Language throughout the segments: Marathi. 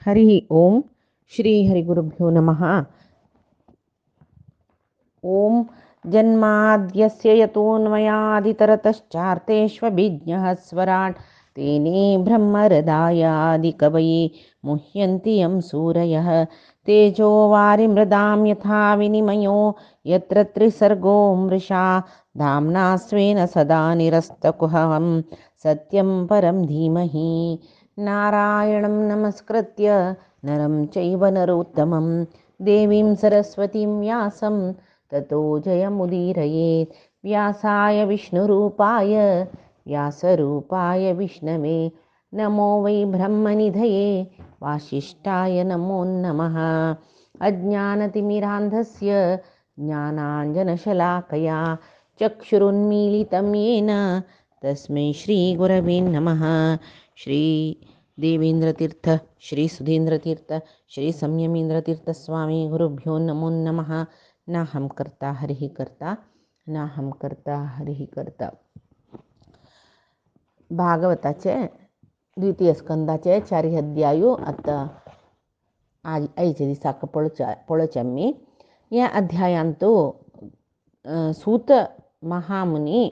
हरि ओम श्री हरिगुरुभ्यो नमः। ओम जन्माद्यस्य यतोऽन्वयादितरतश्चार्तेष्वभिज्ञः स्वराट् तेने ब्रह्महृदायादिकवये मुह्यन्ति यं सूरयः तेजो वारिमृदां यथा विनिमयो यत्र त्रिसर्गो मृषा धाम्ना स्वेन सदा निरस्तकुहकं सत्यं परं धीमहि। नारायणं नमस्कृत्य नरं चैव नरोत्तमं देवीं सरस्वतीं व्यासं ततो जयमुदीरयेत्। व्यासाय विष्णुरूपाय व्यासरूपाय विष्णवे नमो वै ब्रह्मनिधये वासिष्ठाय नमो नमः। अज्ञानतिमिरान्धस्य ज्ञानाञ्जनशलाकया चक्षुरुन्मीलितं येन तस्मै श्रीगुरवे नमः। श्री देवेन्द्रतीर्थ श्री सुधीन्द्रतीर्थ श्री संयमीन्द्रतीर्थ स्वामी गुरुभ्यो नमो नमः। नाहं कर्ता हरिः कर्ता नाहं कर्ता हरिः कर्ता. भागवताचे द्वितीय स्कंदाचे 4 अध्याय आता आज आयच्या दिसाक पळोवचे आमी. ह्या अध्यायांतू सूत महामुनी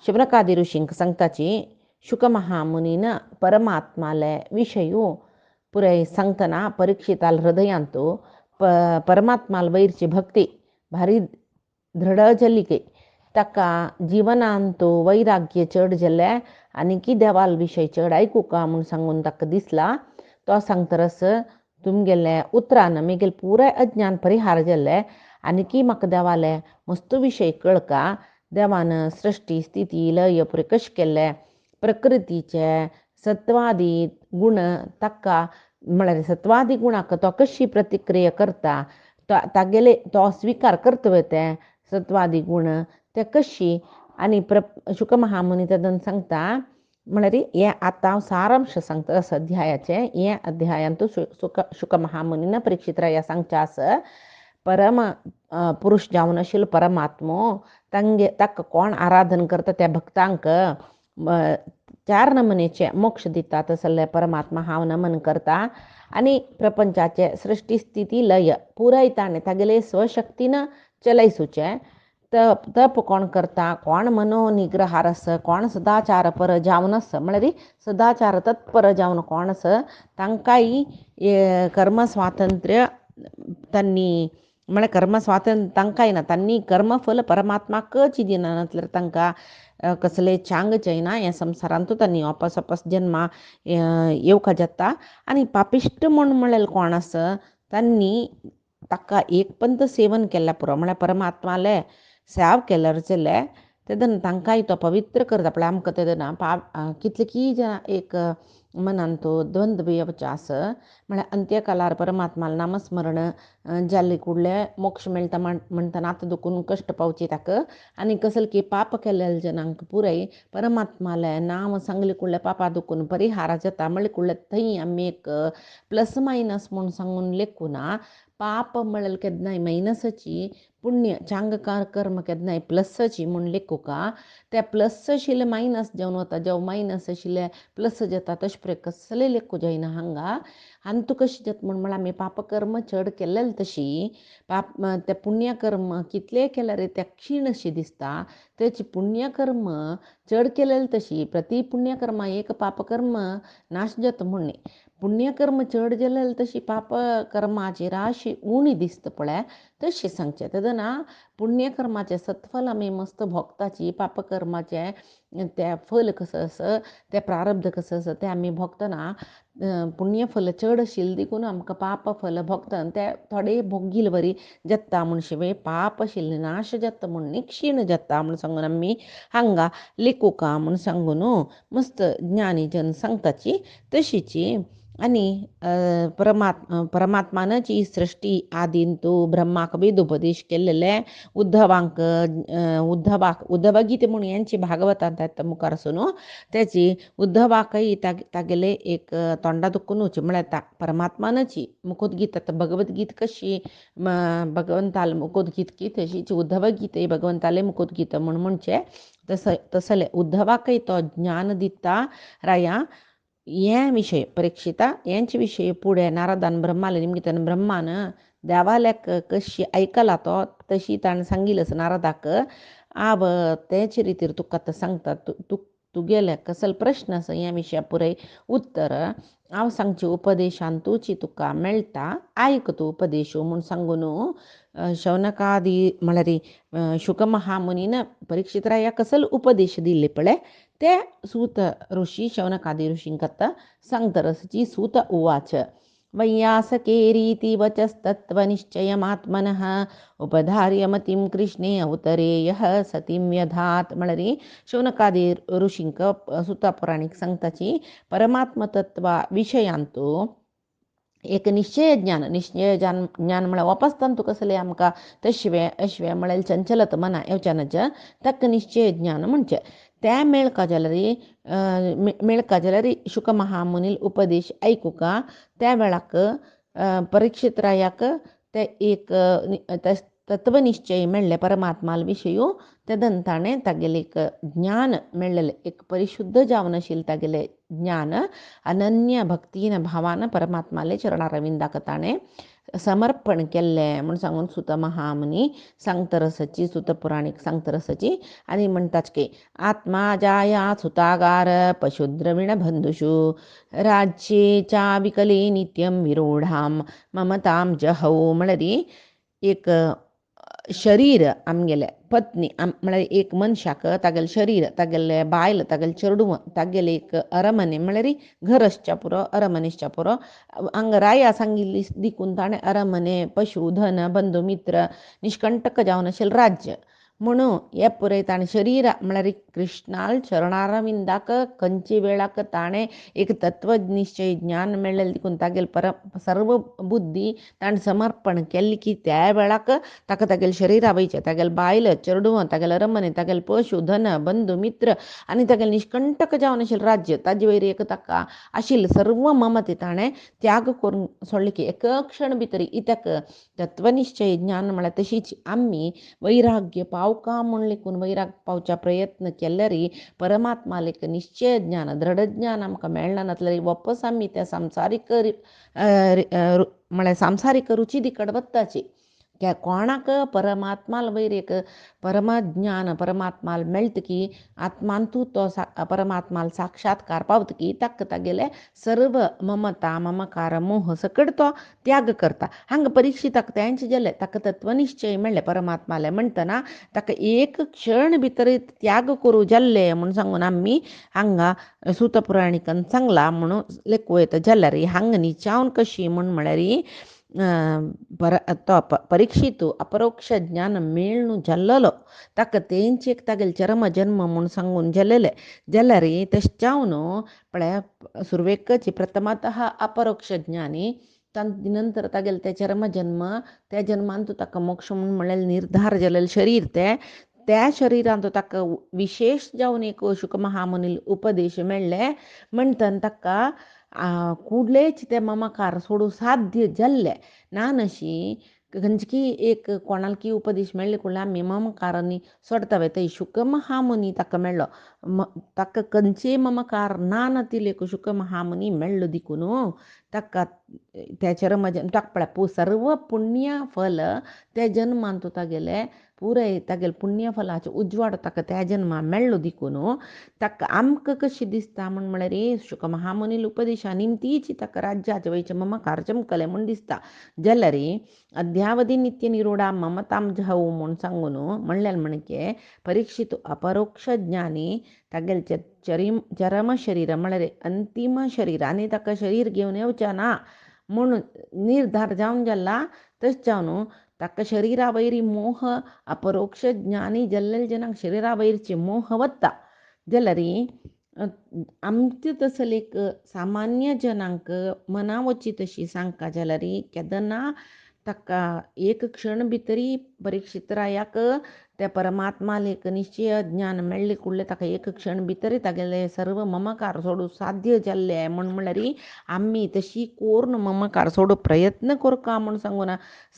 शौनकादी ऋषींक सांगताची शुक महामुनीन परमात्माले विषयू पुराय सांगतना परीक्षिताल हृदयांतू परमात्माल वैरची भक्ती भारी दृढ जल्ली की ताका जिवनांतू वैराग्य चढ जाले आनी की देवाल विषय चढ ऐकू का म्हूण सांगून ताका दिसला. तो सांगतरस तुमगेले उतरान मेगेल पुराय अज्ञान परिहार जाले आनी की म्हाका देवाले मस्त विषय कळका. देवान सृष्टी स्थिती लय पुरे कशें केले प्रकृतीचे सत्वादी गुण ताका म्हळ्यार सत्वादी गुणाक तो कशी प्रतिक्रिया करता तागेले तो स्विकार करतवे ते सत्वादी गुण ते कशी आनी शुक महामुनी तेदन सांगता. म्हळ्यार हे आतां हांव सारांश सांगता अध्यायाचे. हे अध्यायांतू शुक महामुनीन परीक्षित राया सांगचे आसा परम पुरुष जावन आशिल्लो परमात्मो ताका कोण आराधन करता त्या भक्तांक 4 नमनेचे मोक्ष दिता तसले परमात्मा हांव नमन करता. आनी प्रपंचाचे सृष्टी स्थिती लय पुराय ताणें तागेले स्वशक्तीन चलयसुचे. तप कोण करता कोण मनोनिग्रहार आसा कोण सदाचार पर जावन आसा म्हळ्यार सदाचार तत्पर जावन कोण आसा तांकांय कर्म स्वातंत्र्य तांणी म्हळ्यार कर्म स्वातंत्र्य तांकांय ना तांणी कर्मफल परमात्माकच दिना नातल्यार तांकां कसले चांग जायना. ह्या संवसारांतू तांणी वापस जन्मा येवका जाता. आनी पापिश्ट म्हळ्यार कोण आसा तांणी ताका एक पंत सेवन केल्या पुरो म्हळ्यार परमात्माले सेव केल्यार जाले तेदन तांकांय तो पवित्र करता. पळय आमकां तेदना कितले की एक मनांतू द्वंद्व येवचे आसा म्हळ्यार अंत्यकालार परमात्माल नामस्मरण जाल्ले कुडले मोक्ष मेळटा म्हणटना आतां दुखून कश्ट पावची ताका. आनी कसले की पाप केलेले जनांक पुराय परमात्माले नाम सांगले कुडले पापा दुखून परिहार जाता म्हणले कुडले थंय आमी एक प्लस मायनस म्हूण सांगून लेखूना. पाप म्हळ्यार केन्नाय मायनसाची पुण्य चांगकार कर्म केन्नाय प्लसाची म्हूण लेखूका. ते प्लस आशिल्ले मायनस जावन वता जेव मायनस आशिल्ले प्लस जाता तशे पळय कसले लेखू जायना हांगा. आनी तूं कशें जाता म्हण आमी पापकर्म चड केलेले तशी ते पुण्यकर्म कितले केल्यार ते क्षीण अशी दिसता. तेची पुण्यकर्म चड केलेली तशी प्रति पुण्यकर्मा एक पापकर्म नाश जाता म्हण पुण्यकर्म चड जालेली तशी पापकर्माची राशी उणी दिसता पळय तशी सांगचे. तेदना पुण्यकर्माचे सत्फल आमी मस्त भोगताची पापकर्माचे ते फल कसं आसा ते प्रारब्ध कसं आसा ते आमी भोगतना पुण्यफल चड आशिल्ले देखून आमकां पाप फल भोगतना ते थोडे भोगील बरी जाता म्हूण शिवाय पाप आशिल्ले नाश जाता म्हूण क्षीण जाता म्हूण सांगून आमी हांगा लेखूका म्हूण सांगून मस्त ज्ञानी जन सांगताची तशीची. आनी परमात्मान जी सृष्टी आदींतू ब्रह्माक वेद उपदेश केल्लेले उद्धवाक गीते म्हूण यांची भागवतांत येता मुखार आसून त्याची उद्धवाकय तागेले एक तोंडा दुखूनच म्हळ्यार परमात्मानाची मुखोद्गीता भगवद्गीत कशी भगवंताल मुखोद्गीत की तशीच उद्धव गीते भगवंताले मुखोद्गीत म्हणचे तसले उद्धवाकय तो ज्ञान दिता राया हे विषय परीक्षिता यांचे विषय पुढे नारदान ब्रह्माला निमगितान ब्रह्मान देवाल्याक कशी ऐकला तो तशी ताण सांगिलस नारदाक आब तेच रितीर तुका आतां सांगता तुगेल्या कसल प्रश्न आसा ह्या विशया पुरय उत्तर हांव सांगचे उपदेशान तुची तुका मेळटा आयक तूं उपदेशू म्हूण सांगून शौनकादी म्हळ्यार शुक महामुनीन परीक्षित राया कसल उपदेश दिल्ले पळय ते सूत ऋषी शौनकादी ऋषींक आतां सांगतरसची सूत उवाच वैयासकेरीति वचस्तत्त्वनिश्चयमात्मनः उपधार्य मतिं कृष्णे अवतरेयः सतीं व्यधात म्हळ्यार शौनकादी ऋषींक सुता पुराणीक सांगताची परमात्म तत्वा विशयांतू एक निश्चय ज्ञान म्हळ्यार वापसतान तुका कसले आमकां तशवे अश्वे म्हळ्यार चंचलत मना येवच्यानच तक निश्चय ज्ञान म्हणचे त्या मेळका जाल्यार शुक महामुनील उपदेश ऐकुका त्या वेळाक परीक्षित रायाक ते एक तत्वनिश्चय मेळ्ळे परमात्माल विशयू तेदन ताणें तागेलें एक ज्ञान मेळ्ळेलें एक परिशुद्ध जावन आशिल्लें तागेलें ज्ञान अनन्य भक्तीन भावान परमात्माले चरणारविंदाक ताणें समर्पण केल्लें म्हूण सांगून सुत महामुनी सांगतरसची सुत पुराणीक सांगतरसची आनी म्हणटाच की आत्मा जाया सुतागार पशुद्रविण बंधुषु राज्ये चा विकले नित्यं विरोढाम ममताम जहौ म्हळ्यार एक शरीर आमगेले पत्नी म्हळ्यार एक मनशाक तागेलें शरीर तागेलें बायल तागेलें चेडूं तागेलें एक अरमने म्हळ्यार घर आसच्या पुरो अरमने आसच्या पुरो हांगा राया सांगिल्ली देखून ताणें अरमने पशु धन बंधू मित्र निष्कंटक जावन आशिल्लें राज्य म्हणून हे पुरय ताणें शरीर म्हळ्यार कृष्णाल चरणारविंदाक खंयचे वेळाक ताणें एक तत्वनिश्चय ज्ञान मेळ्ळेलें देखून तागेले सर्व बुद्धी ताणें समर्पण केल्ली की त्या वेळाक ताका तागेलें शरिरा वयचें तागेलें बायल चेडूं तागेलें अरमने तागेलें पशु धन बंधू मित्र आनी तागेलें निष्कंटक जावन आशिल्लें राज्य ताजे वयर एक ताका आशिल्लें सर्व ममते ताणें त्याग करून सोडलें की एक क्षण भितर इत्याक तत्वनिश्चय ज्ञान म्हळ्यार तशीच आमी वैराग्य पावका म्हूण लेकून वैराग्य पावच्या प्रयत्न केल्यार परमात्माले एक निश्चय ज्ञान दृढ ज्ञान आमकां मेळना नातल्यार वापस आमी त्या संवसारीक म्हळ्यार सांसारीक रुची दिकड वत्ताची कोणाक परमात्माल वयर एक परमज्ञान परमात्माल मेळटकी आत्मांतू तो परमात्माल साक्षात्कार पावतकी ताका तागेले सर्व ममता ममकार मोह सकट तो त्याग करता हांगा परीक्षिताक तेंचे जालें ताका तत्वनिश्चय मेळ्ळें परमात्माले म्हणटना ताका एक क्षण भितर त्याग करूं जाल्ले म्हूण सांगून आमी हांगा सुत पुराणिकान सांगला म्हणून लेखू येता जाल्यार हांगा न्हिचावन कशी म्हळ्यार परीक्षितू अपरोक्ष ज्ञान मेळूं जाल्लो ताका तेंचे तागेले चरम जन्म म्हूण सांगून जाल्लेले जाल्यार तशें न्हू पळय सुरवेकची प्रथमतः अपरोक्ष ज्ञानी नंतर तागेले ते चरम जन्म त्या जन्मांतू ताका मोक्ष म्हणून म्हळ्यार निर्धार जाल्लेलें शरीर त्या शरिरांत ताका विशेष जावन एक शुक महामुनील उपदेश मेळ्ळे म्हणटन ताका कुडलेच ते ममकार सोडूं साध्य जाल्ले ना नशी खंयची एक कोणालकी उपदेश मेळ्ळे कुळ्ळें आमी ममकारांनी सोडता वय थंय शुक महामुनी ताका मेळ्ळो ताका खंयचे ममकार ना नातिले शुक महामुनी मेळ्ळो देखून ताका त्या चरम ताका पळय सर्व पुण्य फल त्या जन्मांत तागेले पुराय तागेले पुण्य फलाचे उजवाड ताका त्या जन्मा मेळ्ळो देखून ताका आमकां कशें दिसता म्हळ्यार शुक महामुनील उपदेशा निमतीच ताका राज्याचे वयचे ममकार चमकले म्हूण दिसता जाल्यार अध्यावधी नित्य निरोडा ममताम जहौ म्हूण सांगून म्हणलें म्हणके परीक्षित अपरोक्ष ज्ञानी तागेले चरम शरीर म्हळ्यार अंतिम शरीर आनी ताका शरीर घेवन येवचें ना म्हणून निर्धार जावन जाल्ला तशें जावन ताका शरिरा वयरी मोह अपरोक्ष ज्ञानी जाल्लेले जनांक शरिरा वयरचे मोह वता जाल्यार आमचे तसले एक सामान्य जनांक मना वची तशी सांगता जाल्यार केदना ताका एक क्षण भितरी परीक्षित रायाक त्या परमात्माला एक निश्चय ज्ञान मेळ्ळे कुडले ताका एक क्षण भितर तागेले सर्व ममकार सोडू साध्य जाल्ले म्हणल्यार आम्ही तशी कोरून ममकार सोडू प्रयत्न करका म्हूण सांगून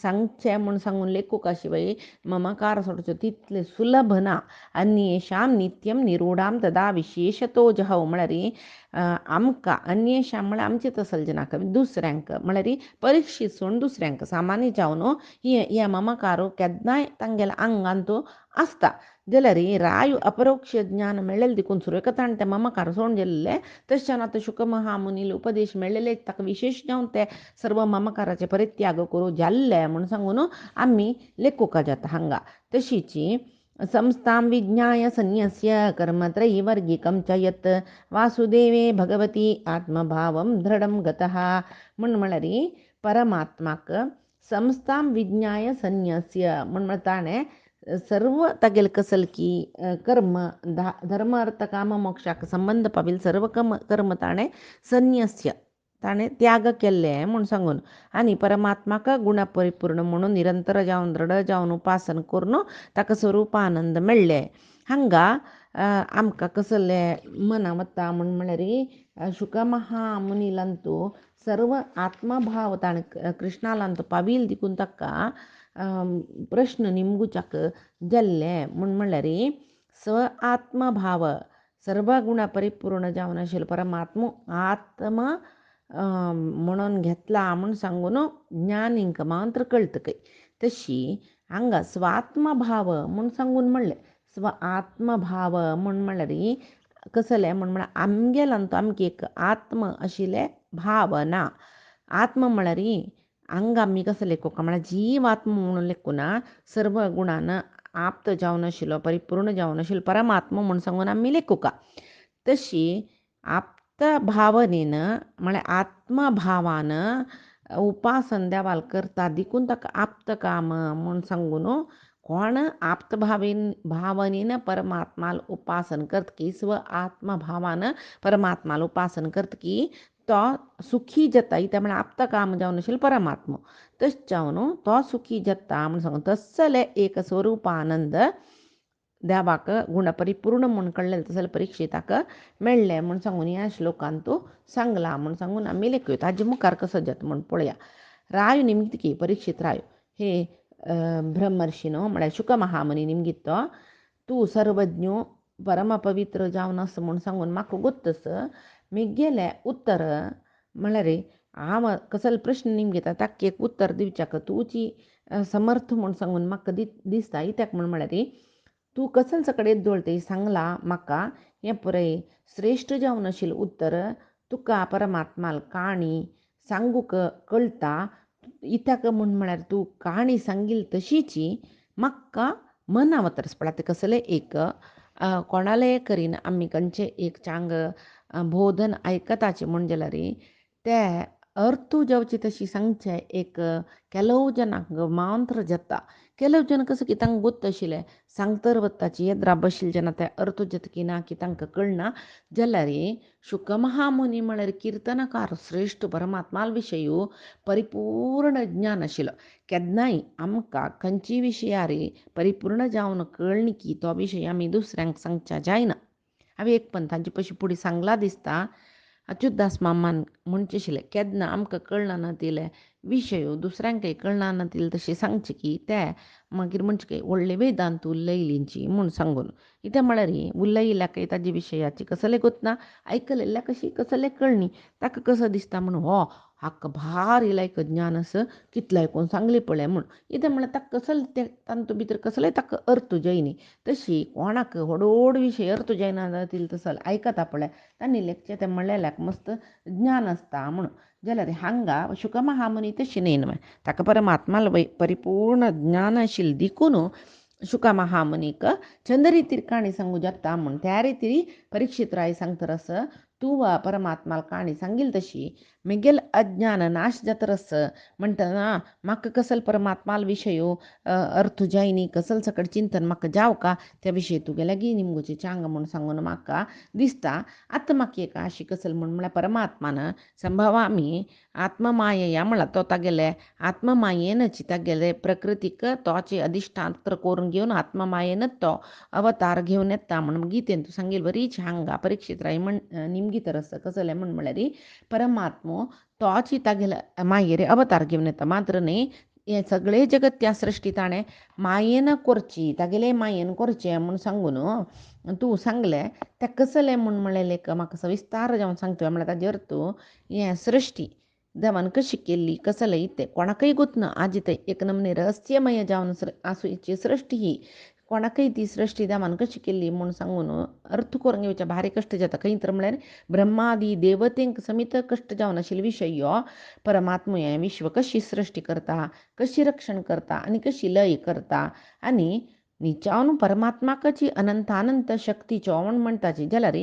सांगचे म्हूण सांगून लेखूक शिवाय ममकार सोडचो तितले सुलभ ना. अन्येषां नित्यं निरूढां तदा विशेषतो जहाव म्हळ्यार आमकां अन्येषां म्हळ्यार आमचे तसलजनाक दुसऱ्यांक म्हळ्यार परीक्षीत सोडून दुसऱ्यांक सामान्य जावन ह्या ममकारू केन्नाय तांगेल्या आंगान तो आसता जाल्यार राय अपरोक्ष ज्ञान मेळ्ळेले देखून सुरेखतान ते ममकार सोडून गेल्ले तशें आतां शुक महामुनील उपदेश मेळ्ळेले ताका विशेश जावन ते सर्व ममकाराचे परित्याग करूं जाल्ले म्हूण सांगून आमी लेखूका जाता हांगा. तशीच संस्थां विज्ञाय सन्न्यस्य कर्मत्रयीवर्गिकं च यत् वासुदेवे भगवती आत्मभावं दृढं गतः म्हळ्यार परमात्माक संस्थां विज्ञाय सन्न्यस्य म्हण ताणें सर्व तागेले कसलकी कर्म धर्म अर्थ काम मोक्षाक संबंध पाविल सर्व कर्म ताणें सन्न्यस्य ताणें त्याग केल्ले म्हूण सांगून आनी परमात्माक गुण परिपूर्ण म्हणून निरंतर जावन दृढ जावन उपासन करून ताका स्वरुपानंद मेळ्ळे. हांगा आमकां कसले मना वता म्हळ्यार शुक महामुनीलांतू सर्व आत्मभाव ताणें कृष्णालांतू पाविल देखून ताका प्रश्न निमगुचाक जाल्ले म्हळ्यार स्व आत्मभाव सर्व गुण परिपूर्ण जावन आशिल्लो परमात्मो आत्मा म्हणून घेतला म्हूण सांगून ज्ञानींक मात्र कळतकय. तशी हांगा स्वात्मभाव म्हूण सांगून म्हणलें. स्व आत्मभाव म्हळ्यार कसले म्हळ्यार आमगेलांतू आमगे एक आत्म आशिल्ले भावना. आत्म म्हळ्यार हांगा आमी कसं लेखूं म्हळ्यार जीव आत्म म्हणून लेखूना सर्व गुणान आप्त जावन आशिल्लो परिपूर्ण जावन आशिल्लो परमात्मा म्हूण सांगून आमी लेखूका. तशी आप्त भावनेन म्हळ्यार आत्मभावान उपासन देवाल करता देखून ताका आप्त काम म्हूण सांगून कोण आप्त भावनेन परमात्माल उपासन करतकी स्व आत्मभावान परमात्माल उपासन करतकी तो सुखी जाता. इथे म्हळ्यार आप्त काम जावन आशिल्लो परमात्मा तश जावन तो सुखी जाता म्हूण सांगून तसले एक स्वरुपानंद देवाक गुण परिपूर्ण म्हूण कळलेले तसले परिक्षिताक मेळ्ळे म्हूण सांगून ह्या श्लोकान तूं सांगला म्हूण सांगून आमी लेखयो. ताजे मुखार कसो जाता म्हूण पळया. राय निमतकी परीक्षित राय हे ब्रह्मर्षीनो म्हळ्यार शुक महामुनी निमगीत तो तूं सर्वज्ञ परम पवित्र जावन आसा म्हूण सांगून म्हाका गोत्तस म्हगेलें उत्तर म्हळ्यार हांव कसले प्रश्न निमगीता ताका एक उत्तर दिवच्याक तुजी समर्थ म्हूण सांगून म्हाका दिसता. कित्याक म्हळ्यार तूं कसले कडेन दोळते सांगला म्हाका हें पळय श्रेश्ठ जावन आशिल्लें उत्तर तुका परमात्माल काणी सांगूक कळटा. इत्याक म्हळ्यार तूं काणी सांगिल्ली तशीच म्हाका मना वतरस पडला. ते कसले एक कोणाले करीन आमी खंयचे एक चांग बोधन आयकताचें म्हण जाल्यार ते अर्थू जावची तशी सांगचे एक केलो जनांक मात्र जाता. केलो जन कसो की तांकां गोत्त आशिल्लें सांगतर वताची येद्रा बशिल्ले जेन्ना ते अर्थ जाता की ना की तांकां कळना जाल्यार शुक महामुनी म्हळ्यार किर्तनकार श्रेश्ठ परमात्माल विशयी परिपूर्ण ज्ञान आशिल्लो. केन्नाय आमकां खंयची विशयार परिपूर्ण जावन कळ्ळी की तो विशय आमी दुसऱ्यांक सांगचे जायना. हांवें एक पंथांची पशी फुडें सांगला दिसता. अच्युतदास मामान म्हणचे आशिल्ले केन्ना आमकां कळना नातिले विशय दुसऱ्यांकय कळना नातिले तशें सांगचे की ते मागीर म्हणचे की व्हडले वेदांत उलयलींची म्हूण सांगून. कितें म्हळ्यार उलयल्याकय ताजे विशयाची कसले गोतना आयकलेल्या कशी कसले कळनी ताका कसो दिसता म्हूण हो हाका भार इलायक ज्ञान आसा कितले आयकून सांगली पळय म्हूण. कितें म्हळ्यार ताका कसले ते तांतू भितर कसले ताका अर्थ जायनी. तशी कोणाक व्हड विशय अर्थ जायना जातील तसल आयकता पळय तांणी लेखचे ते म्हणलेल्याक मस्त ज्ञान आसता म्हूण. जाल्यार हांगा शुक महामुनी तशी न्हय न्हय ताका परमात्माल परिपूर्ण ज्ञान आशिल्लें देखून शुक महामुनीक चंद्र रितीर काणी सांगू जाता म्हूण त्या रितीर परीक्षित राय सांगतर आसा तू परमात्माला काणी सांगील तशी मिगेल अज्ञान नाश जातरस म्हणताना म्हाका कसल परमात्माल विषयो अर्थ जायनी कसल सकड चिंतन म्हाका जाव का त्या विशयी तुगेल्या गी निमगोचे चांग म्हणून सांगून म्हाका दिसता आत्ता म्हाका एक अशी कसल म्हळ्यार परमात्मान संभव आमी आत्ममायेया म्हणला तो तागेले आत्ममायेनच तागेले प्रकृतीक तोचे अधिष्ठात्र करून घेवन आत्ममायेनच तो अवतार घेवन येता म्हणून गीतेन तू सांगेल बरी छांगा परीक्षित राई म्हण निमगी तरस कसले म्हळ्यार परमात्मो तोची तागेले मायेरे अवतार घेवन येता मात्र न्ही हे सगळे जगत त्या सृश्टी ताणें मायेन करची तागेले मायेन करचें म्हूण सांगून तूं सांगलें तें कसलें म्हूण म्हणलें म्हाका सविस्तार जावन सांगता म्हळ्यार ताजेर तूं हें सृश्टी देवान कशी केल्ली कसलें तें कोणाकय गुतना आजी ते एक नमने रहस्यमय जावन आसूची सृश्टी ही कोणाकय ती सृश्टी देवान कशी केल्ली म्हूण सांगून अर्थ करून घेवचे भारी कश्ट जाता खंय तर म्हळ्यार ब्रह्मादी देवतेंक समीत कश्ट जावन आशिल्लो विशय हो परमात्मा हें विश्व कशी सृश्टी करता कशी रक्षण करता आनी कशी लय करता आनी निचावन परमात्माकाची अनंतानंत शक्तीचो म्हूण म्हणटाची जाल्यार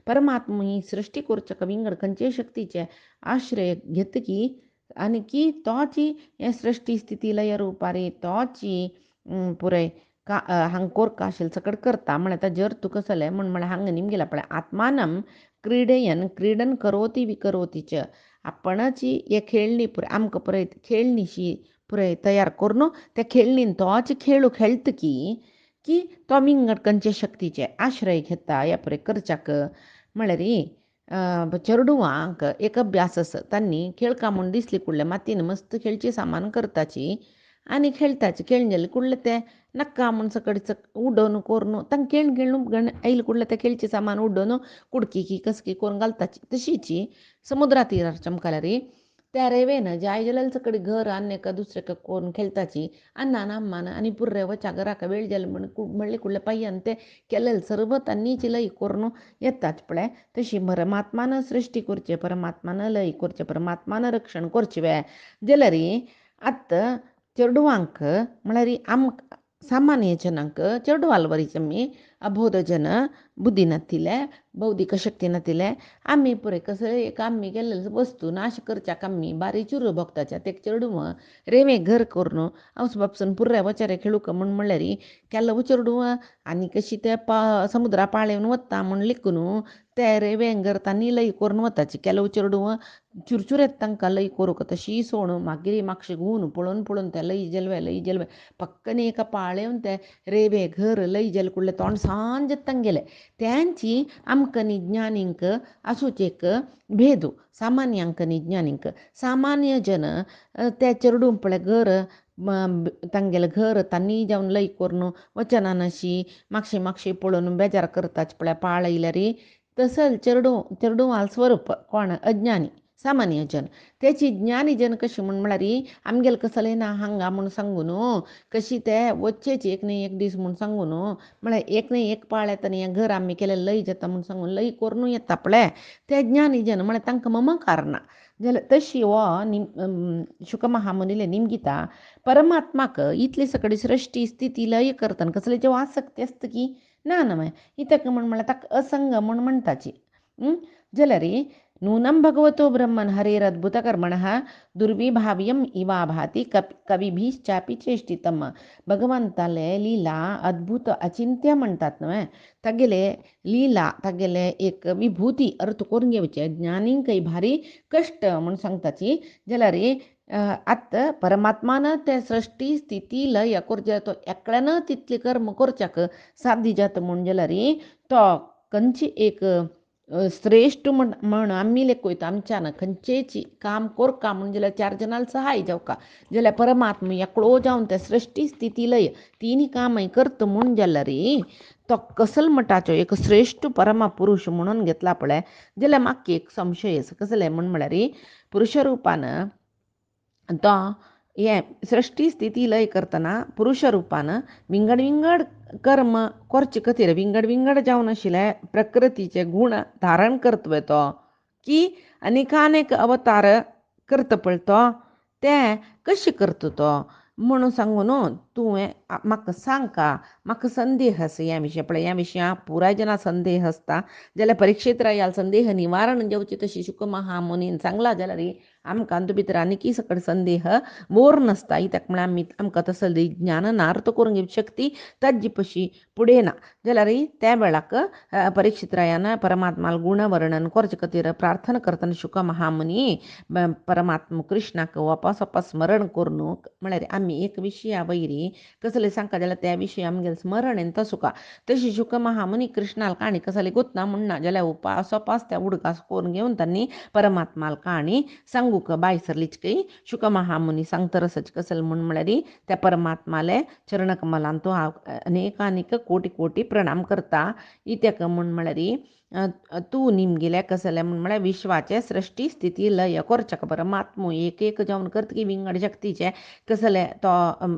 परमात्मा ही सृश्टी करच्या विंगड खंयचे शक्तीचे आश्रय घेतकी आनी की तोची हे सृश्टी स्थिती लय रुपारी तोची पुराय हांग कोरक आशिल्लें सकड करता म्हळ्यार ताजेर तूं कसलें म्हळ्यार हांगा निमगेला पळय आत्मानम क्रीडयन क्रीडन करोती विकरोती च आपणाची हे खेळणी पुराय आमकां पुराय खेळणीशी पुराय तयार करून त्या खेळणीन तोच खेळू खेळतकी की तो विंगड खंयचे शक्तीचे आश्रय घेता ह्या पुराय करच्याक म्हळ्यार चेडूवांक एक अभ्यास आसा तांणी खेळका म्हूण दिसली कुडले मातयेन मस्त खेळची सामान करताची आनी खेळटाची खेळून जालें कुडलें तें नक्का म्हूण सकड उडोवन करून तांकां खेळून खेळून आयले कुडलें तें खेळचें सामान उडोवन कुडकी की कसकी करून घालताची तशीची समुद्रा तीरार चमकल्यार त्या रेवेन जाय जाल्यार सकड घर आनी एका दुसरें करून खेळताची अन्नान अम्मान आनी पुर्रे वचा घराक वेळ जाले म्हणले कुडले पाय्यान तें केलेलें सर्व तांनीच लय करून येताच पळय तशी परमात्मान सृश्टी करचें परमात्मान लय करचें परमात्मान रक्षण करचें वे जाल्यार आतां चेडवांक म्हळ्यार सामान्य जनांक चेडवाल वरीच आमी अबोध जन बुद्धी नातिले बौद्धीक शक्ती नातिले आमी पुराय कसले एक आमी गेल्ले वस्तू नाश करच्याक आमी बारी चुरू भोगताच्या ते चेडूं रेवे घर करून हांवस बापसून पुर्रे वचारे खेळूक म्हूण म्हणल्यार केल्लो चेडूं आनी कशी ते समुद्रा पाळेवन वता म्हूण लिखून ते रेवें घर तांणी लय करून वताची केलो चेडूं चुरचुरेत तांकां लय करूंक तशी सोण मागीर म्हाका घुवन पळोवन ते लय जेलवे पक्कन एका पाळेवन ते रेवे घर लय जेल कुडले तोंड सांज तांगेले त्यांची आमकां निज्ञानींक आसूच एक भेदू सामान्यांक निज्ञानींक सामान्य जन ते चेडूं पळय घर तांगेलें घर तांणी जावन लय करून वचनान अशी मागशी पळोवन बेजार करताच पळय पाळ येयल्यार तसल चेडूं स्वरूप कोण अज्ञानी सामान्य जन तेची ज्ञानी जन कशी म्हळ्यार आमगेले कसलें ना हांगा म्हूण सांगून कशी ते वच्चेची एक न्ही एक दीस म्हूण सांगून म्हळ्यार एक न्ही एक पाळ येता न्ही हें घर आमी केलें लय जाता म्हूण सांगून लय करून येता पळय ते ज्ञानी जन म्हळ्यार तांकां ममकार ना जाल्यार तशी हो शुकमहामुनीलें निमगिता परमात्माक इतली सकडी सृश्टी स्थिती लय करतना कसले जेव आसक्ती आसता की ना न्हय इतक म्हळ्यार ताका असंग म्हूण म्हणटाची जाल्यार नूनं भगवतो ब्रह्मन् हरेरद्भुतकर्मणः दुर्विभाव्यम इवा भाती कविभिश्चापि चेष्टितम भगवंताले लीला अद्भुत अचिंत्य म्हणटात न्हय तागेले लीला तागेले एक विभूती अर्थ करून घेवचे ज्ञानींकय भारी कश्ट म्हूण सांगताची जाल्यार आतां परमात्मान ते सृश्टी स्थिती लय करचे तो एकल्यान तितले कर्म करच्याक साध्य जाता म्हूण जाल्यार तो खंयची एक श्रेष्ठ म्हण आमी लेखयता आमच्यान खंयचेची काम करका म्हूण जाल्यार 4 जनांक सहाय जावका जाल्यार परमात्मा एकलो जावन ते सृश्टी स्थिती लय तिनी कामय करता म्हूण जाल्यार तो कसल मटाचो एक श्रेष्ठ परमपुरुश म्हणून घेतला पळय जाल्यार म्हाका एक संशय आसा कसलें म्हळ्यार पुरुश रूपान तो हे सृश्टी स्थिती लय करतना पुरुश रूपान विंगड कर्म करचे खातीर विंगड जावन आशिल्ले प्रकृतीचे गूण धारण करतवे तो की अनेक अवतार करता पळय तो ते कशें करता तो म्हणून सांगून तुवें म्हाका सांगका म्हाका संदेह आसा ह्या विशया पळय ह्या विशया पुराय जना संदेह आसता जाल्यार परीक्षेत रायाल संदेह निवारण जेवचे तशी शुक महामुनीन सांगला जाल्यार आमकां अंत भितर आनीकी सकट संदेह बोर नासता कित्याक म्हळ्यार आमकां तसली ज्ञान अर्थ करून घेवची शक्ती ताजी पशी फुडें ना जाल्यार त्या वेळाक परीक्षित रायान परमात्मा गुण वर्णन करचे खातीर प्रार्थना करतना शुक महामुनी परमात्मा कृष्णाक वापस वापस स्मरण करून म्हळ्यार आमी एक विशया वयरी कसले सांगता जाल्यार त्या विशयी आमगेलें स्मरण येता सुका तशी शुक महामुनी कृष्णाल काणी कसली गुतना म्हणना जाल्यार उपास वापास त्या उडकास करून घेवन तांणी परमात्माल काणी सांगूक बाय सरलीच शुक महामुनी सांगता रसच कसल म्हण म्हळ्यार त्या परमात्माले चरण कमलांत अनेक कोटी कोटी प्रणाम करता इत्याक म्हण म्हळ्यार तूं निमगेल्या कसले म्हण म्हळ्यार विश्वाचे सृष्टी स्थिती लय करचक परमात्मो एक जावन करता की विंगड शक्तीचे कसले तो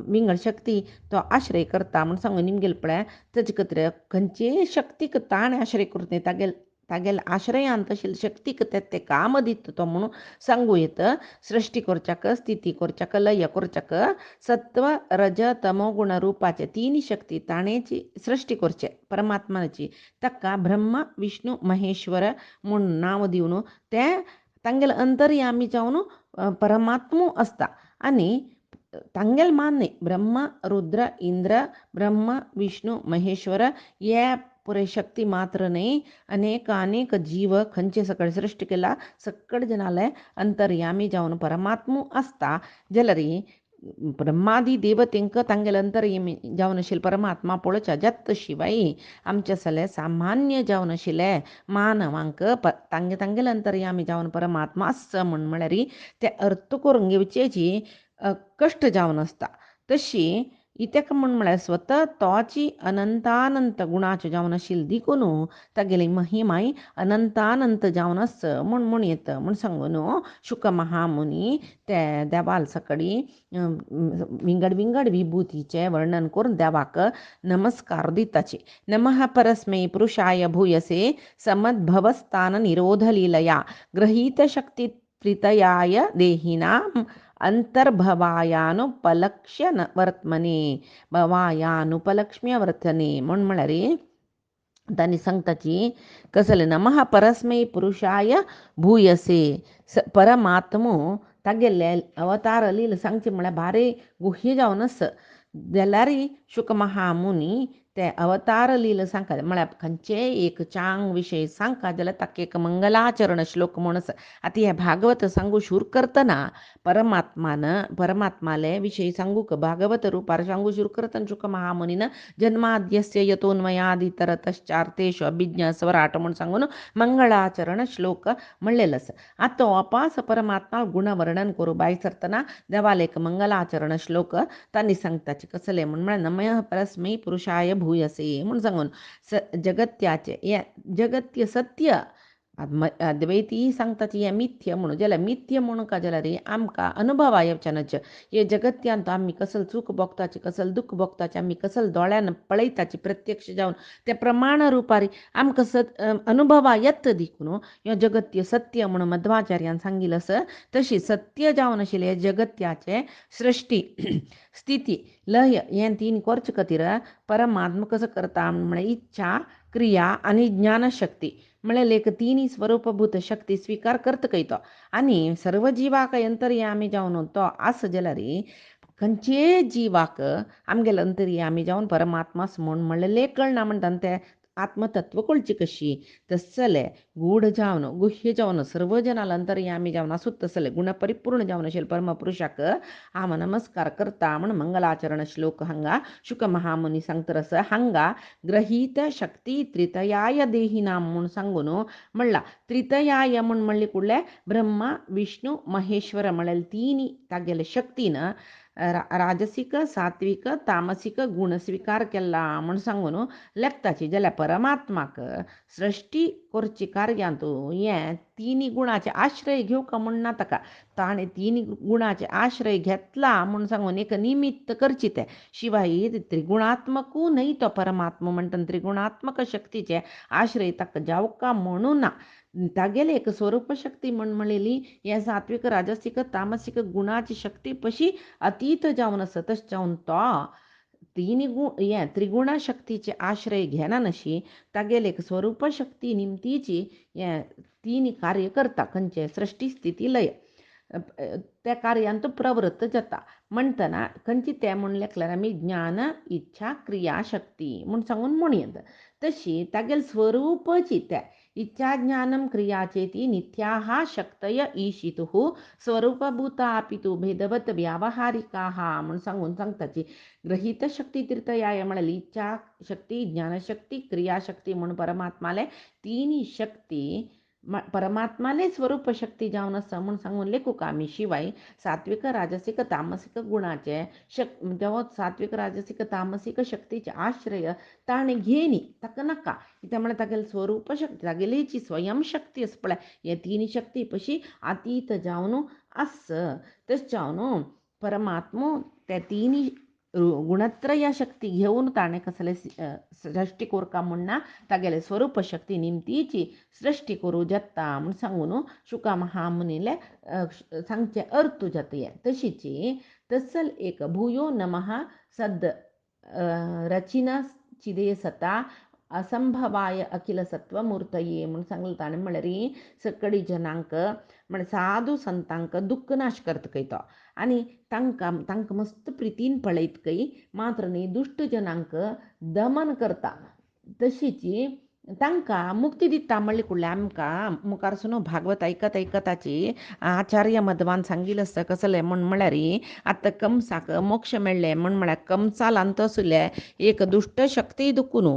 विंगड शक्ती तो आश्रय करता म्हण सांगून निमगेल पळय ताचे खातीर खंयचे शक्तीक ताणें आश्रय करता तागेल आश्रयांत तशी शक्तीक ते काम दिता तो म्हणून सांगू येता सृष्टी करच्याक स्थिती करच्याक लय करच्याक सत्व रज तमो गुण रुपाचे तीन शक्ती ताणेची सृष्टी करचे परमात्माची ताका ब्रह्मा विष्णू महेश्वर म्हूण नांव दिवन ते तांगेल अंतर्यामी जावन परमात्मो आसता आनी तांगेल मान्य ब्रह्मा रुद्र इंद्र ब्रह्मा विष्णू महेश्वर हे पुरे शक्ती मात्र न्ही अनेक जीव खंयचे सकळ सृष्टी केला सकळ जनाले अंतर्यामी जावन परमात्मो आसता जाल्यार ब्रह्मादी देवतेंक तांगेल अंतर्यामी जावन आशिल्ले परमात्मा पळोवच्या जत शिवाय आमचे सले सामान्य जावन आशिल्ले मानवांक तांगेल अंतर्यामी जावन परमात्मा आसा म्हण म्हळ्यार ते अर्थ करून घेवचेची कश्ट जावन आसता तशी इत्याक म्हण म्हळ्यार स्वता तोची अनंतानंत गुणाच्यो जावन आशिल्ली देखून तागेली महिमाय अनंतानंत जावन आस म्हण येता म्हण सांगून शुक महामुनी ते देवाल सकडी विंगड विभूतीचे वर्णन करून देवाक नमस्कार दिताचे नमः परस्मै पुरुषाय भूयसे समद्भवस्थान निरोध लीलया ग्रहीत शक्ती प्रीतयाय देहिनां अंतर्भवायानुपलक्ष्य वर्तमने भवायानुपलक्ष्म्य वर्तने म्हण म्हळ्यार तांणी सांगताची कसले नमः परस्मै पुरुषाय भूयसे परमात्मो तागेले अवतार लील सांगचे म्हळ्यार भारी गुह्य जावन आस जाल्यार शुक महामुनी ते अवतार लील सांगता म्हळ्यार खंयचे एक चांग विशय सांगता जाल्यार ताका एक मंगलाचरण श्लोक म्हूण आसा आतां हे भागवत सांगू शूर करतना परमात्माले विशय सांगूक भागवत रुपार सांगू शूर करतना शुक महामुनीन जन्माद्यस्य यतोन्मयादितरतश्चार्तेषु अभिज्ञा स्वराट म्हूण सांगून मंगळाचरण श्लोक म्हणलेलो आसा आतां वापास परमात्मा गुणवर्णन करू बाय सरतना देवाल एक मंगलाचरण श्लोक तांणी सांगताचे कसले म्हण म्हळ्यार नमः परस्मै पुरुषाय भूयसे म्हूण सांगून जगत्याचे हे जगत्य सत्य अद्वैती सांगताची हे मिथ्य म्हणून जाल्यार मिथ्य म्हणून का जाल्यार आमकां अनुभवा येवचेनाचे हे जगत्यांत आमी कसल सूख भोगताचे कसल दुःख भोगताचे आमी कसल दोळ्यान पळयताचे प्रत्यक्ष जावन ते प्रमाण रुपारी आमकां अनुभवा येता देखून हे जगत्य सत्य म्हणून मध्वाचार्यान सांगिल्लें आसा तशी सत्य जावन आशिल्ले हे जगत्याचे सृष्टी स्थिती लय हे तीन करचे खातीर परमात्मा कसो करता म्हळ्यार इच्छा क्रिया आनी ज्ञानशक्ती म्हळ्यार लेख तिनी स्वरूपभूत शक्ती स्वीकार करता खंय तो आनी सर्व जिवाक अंतर्यामी जावन तो आस जाल्यार खंयचे जिवाक आमगेले अंतर्यामी जावन परमात्मा म्हूण म्हणलें कळना म्हणटा ते आत्मतत्व कळची कशी तसले गूढ जावन गुह्य जावन सर्व जनाला अंतर्यामी जावन आसूं तसले गुणपरिपूर्ण जावन आशिल्ले परमपुरुषाक हांव नमस्कार करता म्हण मंगलाचरण श्लोक हांगा शुक महामुनी सांगता आसा हांगा ग्रहीत शक्ती त्रितयाय देहिनां म्हूण सांगून म्हणला त्रितयाय म्हूण म्हणले कुडले ब्रह्मा विष्णू महेश्वर म्हळ्यार तिनी तागेले शक्तीन राजसिक सात्विक तामसिक गुण स्वीकार केला म्हूण सांगून लेखताची जाल्यार परमात्माक सृष्टी करची कार्यांत हे तिनी गुणाचे आश्रय घेवक म्हणना ताका ताणें तिनी गुणाचे आश्रय घेतला म्हूण सांगून एक निमित्त करची ते शिवाय त्रिगुणात्मकू न्हय तो परमात्मा म्हणटा त्रिगुणात्मक शक्तीचे आश्रय ताका जावका म्हणून ना तागेले एक स्वरूप शक्ती म्हणलेली हे सात्विक राजसिक तामसिक गुणाची शक्ती पशी अतीत जावन आसा तशें जावन तो त्रिगुण शक्तीचे आश्रय घेना नशी तागेले स्वरूप शक्ती निमतीची या तिनी कार्य करता खंचे सृष्टी स्थिती लय त्या कार्यांत प्रवृत्त जाता म्हणतना खंयची ते म्हणल्यार आमी ज्ञान इच्छा क्रिया शक्ती म्हूण सांगून म्हणयत तशी तागेल स्वरूपची त्या इच्छा ज्ञानम क्रियाचेती नित्याहा शक्तय ईशितुः स्वरूपभूता अपितु भेदवत व्यावहारिकाः म्हूण सांगून सांगताची ग्रहित शक्ती तीर्थयाय म्हळ्यार इच्छा शक्ती ज्ञानशक्ती क्रियाशक्ती म्हणून परमात्माले तिनी शक्ती परमात्माले स्वरूप शक्ती जावन आसा म्हूण सांगून लेखूक आमी शिवाय सात्विक राजसिक तामसिक गुणाचे जेव्हा सात्विक राजसिक तामसिक शक्तीचे आश्रय ताणे घेनी ताका नाका कित्याक म्हळ्यार तागेले स्वरूप शक्ती तागेलीची स्वयंशक्ती आसा पळय हे तिनी शक्ती पशी अतीत जावन आस तशें जावन परमात्मो त्या तिनी गुणत्रय शक्ती घेवन ताणें कसले सृष्टी कोरका म्हणना तागेले स्वरूप शक्ती निमतीची सृष्टी करूं जाता म्हूण सांगून शुका महामुनीले सांगचे अर्थ जाता तशीची तसल एक भूयो नमः सद रचिना चिदे सता असंभवाय अखिल सत्वमूर्तये म्हूण सांगलें ताणें म्हळ्यार सकडी जनांक म्हळ्यार साधू संतांक दुःख नाश करता खंय तो आनी तांकां मस्त प्रितीन पळयत खंय मात्र न्ही दुश्ट जनांक दमन करता तशीची तांकां मुक्ती दिता म्हणले कुडले आमकां मुखार सुनो भागवत ऐकत ऐकताची आचार्य मध्वान सांगिल्लें आसता कसलें म्हूण म्हळ्यार आतां कंसाक मोक्ष मेळ्ळें म्हूण म्हळ्यार कंसाल अंत आसुल्ले एक दुश्ट शक्ती दुखून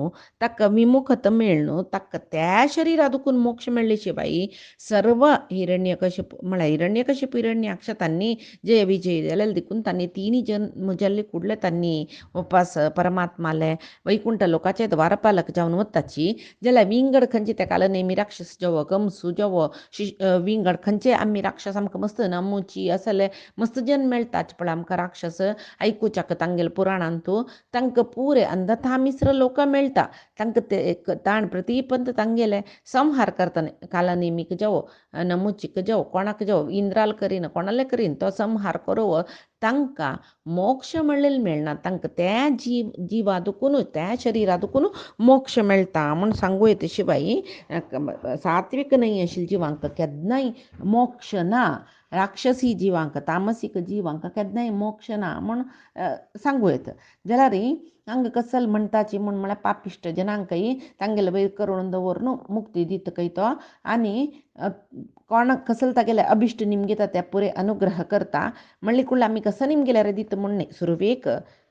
ताका विमुखता मेळ्ळून ताका त्या शरिरा दुखून मोक्ष मेळ्ळे शिवाय सर्व हिरण्यकशिप म्हळ्यार हिरण्यकशिप हिरण्याक्ष तांणी जे विजय जाल्यार देखून तांणी तिनी जन्म जाल्ले कुडले तांणी उपास परमात्माले वैकुंठ लोकाचे द्वारपालक जावन वताची जाल्यार विंगड खंयचे तेका नेमी राक्षस जेवो कंसू जेवो विंगड खंयचे आमी राक्षस आमकां मस्त नमुची असले मस्त जन्म मेळटाच पळय आमकां राक्षस आयकुच्याक तांगेले पुराणांतू तांकां पुरे अंधता मिश्र लोक मेळटा तांकां ते ताण प्रतिपंत तांगेले संहार करता कालनेमीक जावो नमुचीक जावो कोणाक जावो इंद्राल करीन कोणाले करीन तो संहार करो तांकां मोक्ष मेळ्ळेले मेळना तांकां त्या जिवा दुखून त्या शरिरा दुखून मोक्ष मेळटा म्हूण सांगू येता शिवाय सात्विक न्हय आशिल्ल्या जिवांक केन्नाय मोक्ष ना राक्षसी जिवांक तामसीक जिवांक केन्नाय मोक्ष ना म्हूण सांगू येता जाल्यार हांगा कसल म्हणटाची म्हूण म्हळ्यार पापिश्ट जनांकय तांगेले वयर करून दवरून मुक्ती दिता खंय तो आनी कोणाक कसल तागेले अभिश्ट निमगेता ते पुरे अनुग्रह करता म्हणले कुडले आमी कसो निमगेल्यार दिता म्हूण न्ही सुरवेक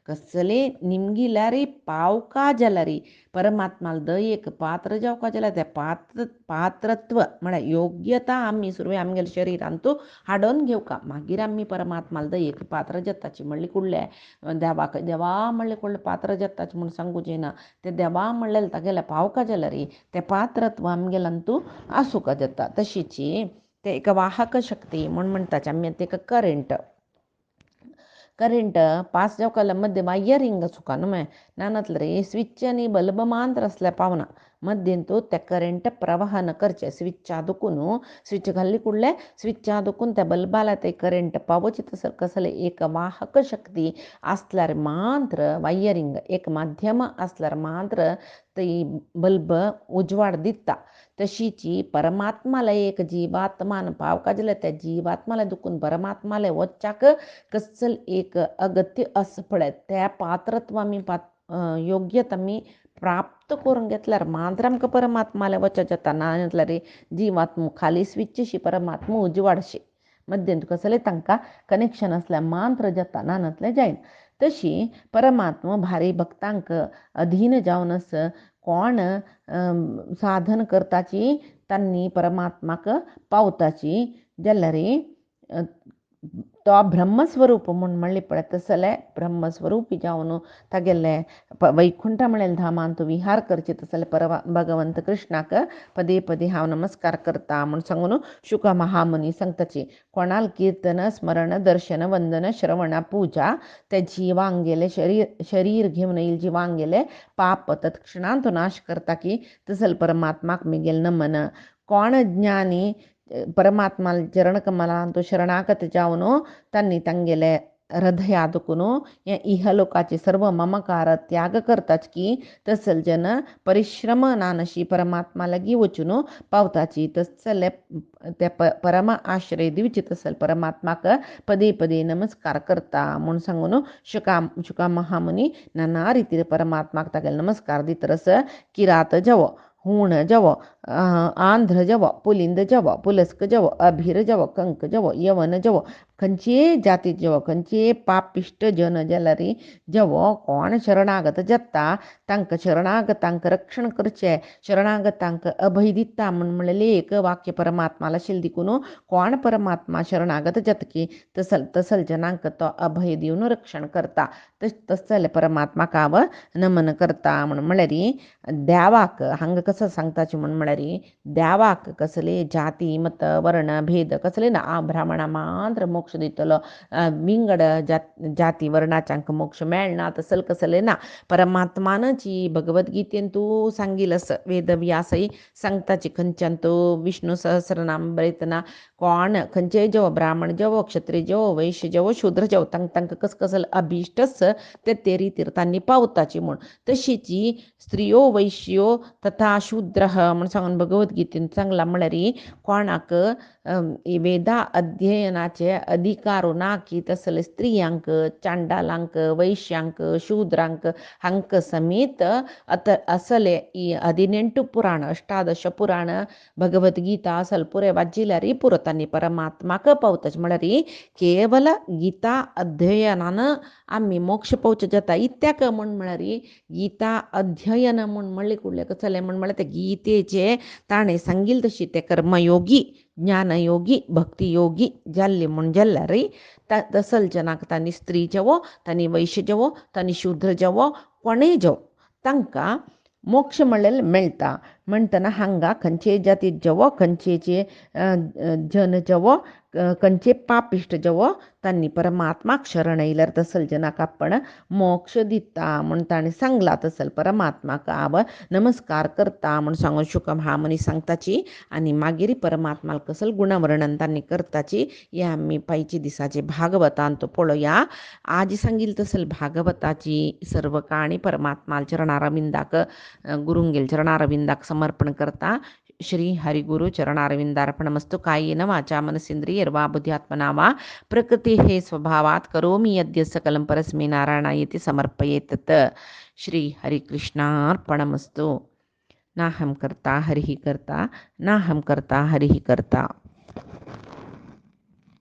कसले निमगिल्यार पावका जाल्यार परमात्माल दयेक पात्र जावका जाल्यार ते पात्रत्व म्हळ्यार योग्यता आमी सुरवे आमगेल्या शरिरांतू हाडोवन घेवका मागीर आमी परमात्माल दयेक पात्र जाताची म्हणले कुडले देवा म्हणले कुडले पात्र जाताचे म्हूण सांगू जायना ते देवा म्हणलें तागेले पावका जाल्यार ते पात्रत्व आमगेल्यांतू आसूका जाता तशीची ते एक वाहक शक्ती म्हूण म्हणटाचे आमी तेका करंट पास जावका मध्य वायरिंग सुका न्हू नानतले स्विच आनी बल्ब मात्र असल्या पावना मध्यंतू ते करंट प्रवाहन करचे स्विचा दुखून स्विच घाल्ली कुडले स्विचा दुखून त्या बल्बाला ते करंट पावचे तसर कसले एक वाहक शक्ती आसल्यार मात्र वायरिंग एक माध्यम आसल्यार मात्र ती बल्ब उजवाड दिता तशीची परमात्माला एक जीवात्मान पावका जाल्यार त्या जीवात्माला दुखून परमात्माला वच्चाक कसल एक अगत्य आस पळय त्या पात्रत्व आमी योग्यता आमी प्राप्त करून घेतल्यार मात्र आमकां परमात्माला वचचें जाता ना जाल्यार जीवात्म खाली स्विचशी परमात्मा उजवाडशी मध्यंत कसले तांकां कनेक्शन आसल्यार मात्र जाता ना जाल्यार जायना तशी परमात्मा भारी भक्तांक अधीन जावन आस कोण साधन करताची तांणी परमात्माक पावताची जाल्यार तो ब्रह्मस्वरूप म्हूण म्हणले पळय तसले ब्रह्मस्वरूपी जावन तागेले वैकुंठ म्हणलेल्या धामांत विहार करचे तसले भगवंत कृष्णाक पदे पदे हांव नमस्कार करता म्हूण सांगून शुक महामुनी सांगताची कोणाल कीर्तन स्मरण दर्शन वंदन श्रवण पूजा ते जिवांगेले शरीर घेवन येईल जिवांगेले पाप तत्क्षणांत नाश करता की तसल परमात्माक मिगेल नमन कोण ज्ञानी परमात्मा चरण कमलांतू शरणागत जावन तांणी तांगेले हृदयातून या इहलोकाचे सर्व ममकार त्याग करताच की तसल जन परिश्रम नानशी परमात्मा लगी वचून पावताची तसल त्या परम आश्रय दिवची तसल परमात्माक पदे पदे नमस्कार करता म्हणून सांगून शुका महामुनी नाना रीतीने परमात्माक तागेल नमस्कार दितरस किरात जव हूण जव आंध्र जव पुलिंद जव पुलस्क जव अभिर जव कंक जव यवन जव खंचे जाती जव खंचे पापिष्ट जन जलरी जव कोण शरणागत जत्ता तांक शरणागतांक रक्षण करचे शरणागतांक अभय दिता म्हणले एक वाक्य परमात्माला शिल्दिकून कोण परमात्मा शरणागत जतकी तसल जनांक तो अभय देऊन रक्षण करता तसल परमात्मा काव नमन करता म्हणून म्हळ्यारी द्यावाक हंग कसं सांगताची म्हणून म्हळ्यारी द्यावाक कसले जाती मत वर्ण भेद कसले ना आ ब्राह्मणा मात्र मोक्ष दितलो विंगड जाती वर्णाचांक मोक्ष मेळना तसल कसले ना परमात्मानची भगवद्गीतेन तू सांगिलस वेदव्यासई सांगताची खंच्यान तो विष्णू सहस्रनाम बरयतना कोण खंचे जव ब्राह्मण जव क्षत्रिय जव वैश्य जव शूद्र जव तांकां कस कसल अभिष्टच ते तीर्थांनी पावताची म्हूण तशीची स्त्रियो वैश्यो तथा शूद्र म्हण सांगून भगवद्गीतेन सांगला म्हळ्यार कोणाक वेदा अध्ययनाचे अधिकारो ना की तसले स्त्रियांक चांडालांक वैश्यांक शूद्रांक हंक समेत असले ಈ 18 ಪುರಾಣ ಅಷ್ಟಾದಶ ಪುರಾಣ ಭಗವದ್ಗೀತಾ ಸ್ವಲ್ಪುರೆ ವಾಜ್ಜಿಲಾರಿ ಪುರತಾನಿ परमात्माक पावताच म्हळ्यार केवल गीता अध्ययनान आम्ही मोक्ष पावचे जाता इत्याक म्हण म्हळ्यार गीता अध्ययन म्हण म्हणले कुडले कसले म्हण म्हळ्यार ते गीतेचे ताणे सांगिल तशी ते कर्मयोगी ज्ञानयोगी भक्तियोगी जाल्ले म्हण जाल्यार तसल जनाक तांणी स्त्री जवो तांणी वैश्य जवो तांणी शूद्र जवो कोणेय जवो तांकां मोक्ष म्हणलेले मेळटा म्हणटना हांगा खंयचे जाती जवो खंयचेचे जन जवो खंयचे पापिश्ट जवो तांणी परमात्माक शरण येयल्यार तसल जनाक आपण मोक्ष दिता म्हण ताणें सांगला तसल परमात्माक हांव नमस्कार करता म्हण सांगून शुक महामुनी सांगताची आनी मागीर परमात्माल कसल गुणवर्णन तांणी करताची हे आमी पायचे दिसाचे भागवतान तो पळोवया आज सांगिल तसल भागवताची सर्व काणी परमात्माल चरणारविंदाक गुरुंगेल चरणारविंदाक समर्पण करता श्री हरिगुरु चरणारविंदार्पणमस्तु कायेन वाचा मनसेन्द्रियर्वा बुद्ध्यात्मना वा प्रकृतेः स्वभावात् करोमि यद्य सकलं परस्मै नारायणायेति समर्पयेत् श्री हरिकृष्णार्पणमस्तु नाहं कर्ता हरिः कर्ता नाहं कर्ता हरिः कर्ता।